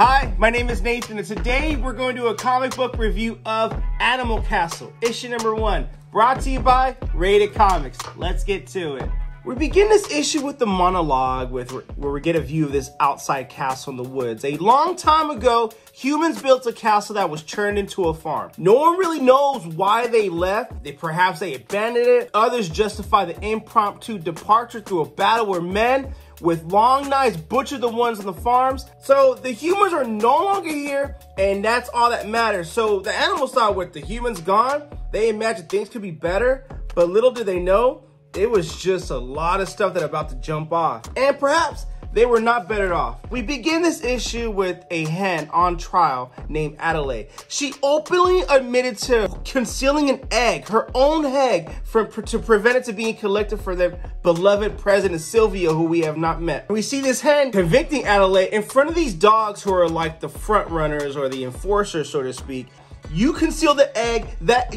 Hi, my name is Nathan, and today we're going to do a comic book review of Animal Castle, issue number 1, brought to you by RatedComics. Let's get to it. We begin this issue with the monologue where we get a view of this outside castle in the woods. A long time ago, humans built a castle that was turned into a farm. No one really knows why they left. Perhaps they abandoned it. Others justify the impromptu departure through a battle where men with long knives butchered the ones on the farms. So the humans are no longer here, and that's all that matters. So the animals thought with the humans gone, they imagined things could be better, but little did they know, it was just a lot of stuff that about to jump off. And perhaps they were not better off. We begin this issue with a hen on trial named Adelaide. She openly admitted to concealing an egg, her own egg, to prevent it to being collected for their beloved President Silvio, who we have not met. We see this hen convicting Adelaide in front of these dogs who are like the front runners or the enforcers, so to speak. You conceal the egg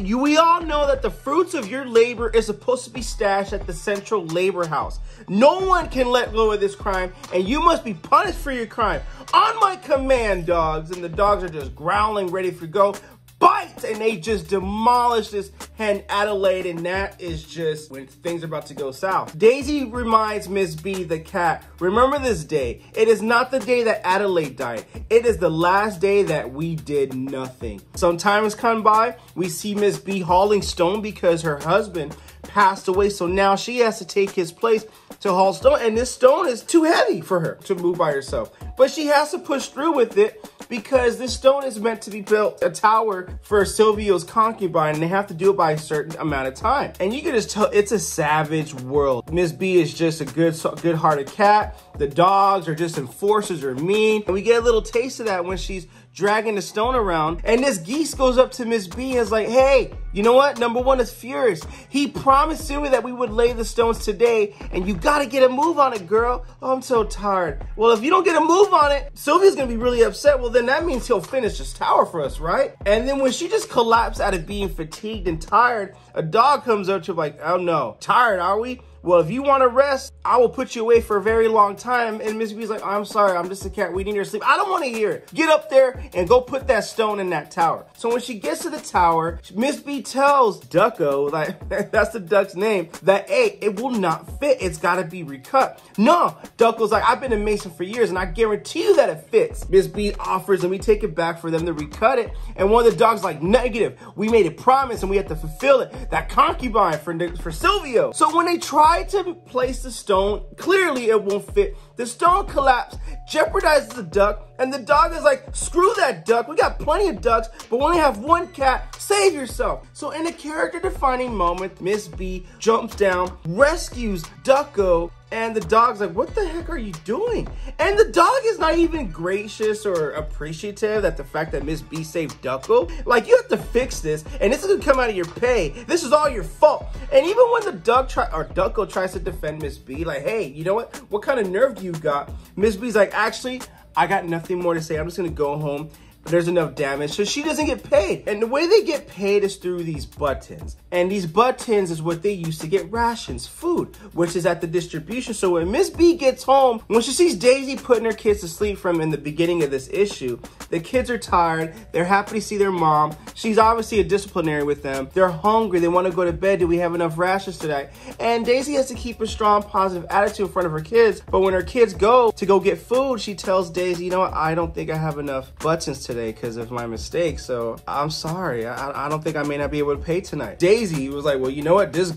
we all know that the fruits of your labor is supposed to be stashed at the central labor house. No one can let go of this crime, and you must be punished for your crime. On my command, dogs. And the dogs are just growling, ready for go. Bite! And they just demolish this hen Adelaide, and that is just when things are about to go south. Daisy reminds Miss B, the cat, remember this day. It is not the day that Adelaide died. It is the last day that we did nothing. Some time has come by. We see Miss B hauling stone because her husband passed away, so now she has to take his place to haul stone, and this stone is too heavy for her to move by herself. But she has to push through with it because this stone is meant to be built a tower for Silvio's concubine, and they have to do it by a certain amount of time. And you can just tell it's a savage world. Miss B is just a good-hearted cat. The dogs are just enforcers or mean. And we get a little taste of that when she's dragging the stone around. And this geese goes up to Miss B and is like, hey, you know what? Number one is furious. He promised Silvio that we would lay the stones today, and you gotta get a move on it, girl. Oh, I'm so tired. Well, if you don't get a move on it, Silvio's gonna be really upset. Well, then that means he'll finish this tower for us, right? And then when she just collapsed out of being fatigued and tired, a dog comes up to her like, oh no, tired, are we? Well, if you want to rest, I will put you away for a very long time. And Miss B's like, oh, I'm sorry, I'm just a cat. We need your sleep. I don't want to hear it. Get up there and go put that stone in that tower. So when she gets to the tower, Miss B tells Ducko, like that's the duck's name, that, hey, it will not fit. It's got to be recut. No, Ducko's like, I've been a mason for years, and I guarantee you that it fits. Miss B offers, and we take it back for them to recut it. And one of the dogs like, negative. We made a promise, and we have to fulfill it. That concubine for Silvio. So when they try to place the stone, clearly it won't fit. The stone collapsed, jeopardizes the duck, and the dog is like, screw that duck. We got plenty of ducks, but we only have one cat. Save yourself. So in a character-defining moment, Miss B jumps down, rescues Ducko, and the dog's like, what the heck are you doing? And the dog is not even gracious or appreciative that the fact that Miss B saved Ducko. Like, you have to fix this, and this is gonna come out of your pay. This is all your fault. And even when the Ducko tries to defend Miss B, like, hey, you know what? What kind of nerve do you got? Miss B's like, actually, I got nothing more to say. I'm just gonna go home. There's enough damage, so she doesn't get paid. And the way they get paid is through these buttons. And these buttons is what they use to get rations, food, which is at the distribution. So when Miss B gets home, when she sees Daisy putting her kids to sleep from in the beginning of this issue, the kids are tired. They're happy to see their mom. She's obviously a disciplinary with them. They're hungry. They want to go to bed. Do we have enough rations today? And Daisy has to keep a strong, positive attitude in front of her kids. But when her kids go to go get food, she tells Daisy, you know what? I don't think I have enough buttons today because of my mistake, so I'm sorry. I don't think I may not be able to pay tonight. Daisy was like, well, you know what? This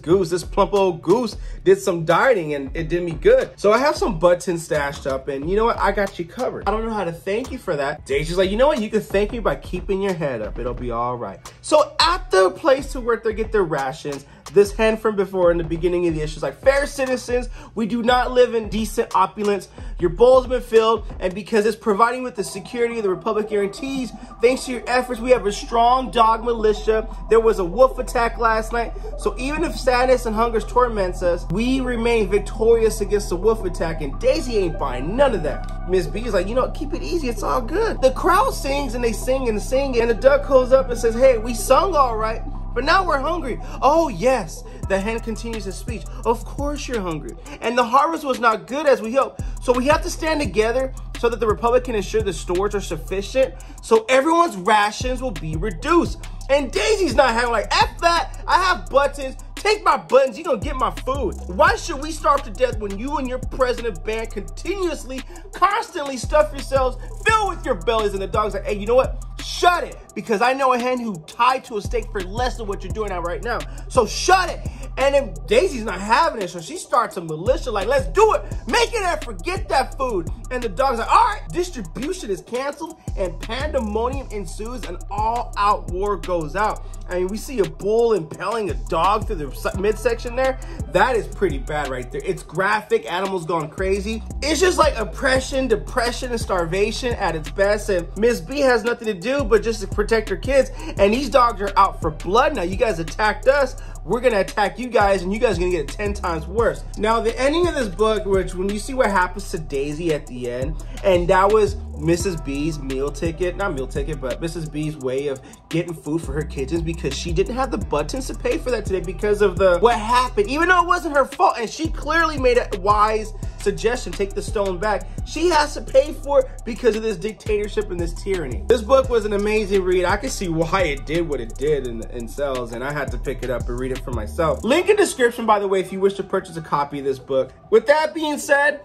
plump old goose did some dieting and it did me good. So I have some buttons stashed up, and you know what? I got you covered. I don't know how to thank you for that. Daisy's like, you know what? You can thank me by keeping your head up. It'll be all right. So at the place to where they get their rations, this hen from before in the beginning of the issue is like, fair citizens, we do not live in decent opulence. Your bowls have been filled, and because it's providing with the security the Republic guarantees, thanks to your efforts, we have a strong dog militia. There was a wolf attack last night, so even if sadness and hunger torments us, we remain victorious against the wolf attack, and Daisy ain't buying none of that. Miss B is like, you know, keep it easy, it's all good. The crowd sings and they sing and sing, and the duck goes up and says, hey, we sung all right, but now we're hungry. Oh yes, the hen continues his speech. Of course you're hungry. And the harvest was not good as we hoped. So we have to stand together so that the Republic can ensure the stores are sufficient, so everyone's rations will be reduced. And Daisy's not having like, F that, I have buttons, take my buttons, you gonna get my food. Why should we starve to death when you and your president band continuously, constantly stuff yourselves, fill with your bellies, and the dog's like, hey, you know what? Shut it, because I know a hen who tied to a stake for less than what you're doing right now. So shut it. And then Daisy's not having it, so she starts a militia like, let's do it. Make it and forget that food. And the dog's like, all right, distribution is canceled and pandemonium ensues, and all-out war goes out. I mean, we see a bull impaling a dog through the midsection there. That is pretty bad right there. It's graphic, animals going crazy. It's just like oppression, depression, and starvation at its best. And Miss B has nothing to do but just to protect her kids. And these dogs are out for blood. Now, you guys attacked us. We're gonna attack you guys, and you guys are gonna get it 10 times worse. Now, the ending of this book, which when you see what happens to Daisy at the end, and that was Mrs. B's meal ticket, not meal ticket, but Mrs. B's way of getting food for her kittens, because she didn't have the buttons to pay for that today because of what happened, even though it wasn't her fault. And she clearly made a wise suggestion, take the stone back. She has to pay for it because of this dictatorship and this tyranny. This book was an amazing read. I can see why it did what it did in sales, and I had to pick it up and read it for myself. Link in description, by the way, if you wish to purchase a copy of this book. With that being said,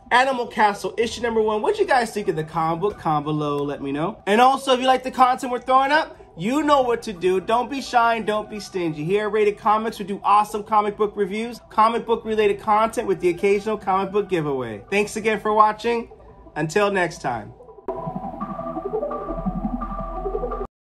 Animal Castle, issue number 1. What you guys think of the comic book? Comment below, let me know. And also, if you like the content we're throwing up, you know what to do. Don't be shy and don't be stingy. Here at Rated Comics, we do awesome comic book reviews, comic book related content with the occasional comic book giveaway. Thanks again for watching. Until next time.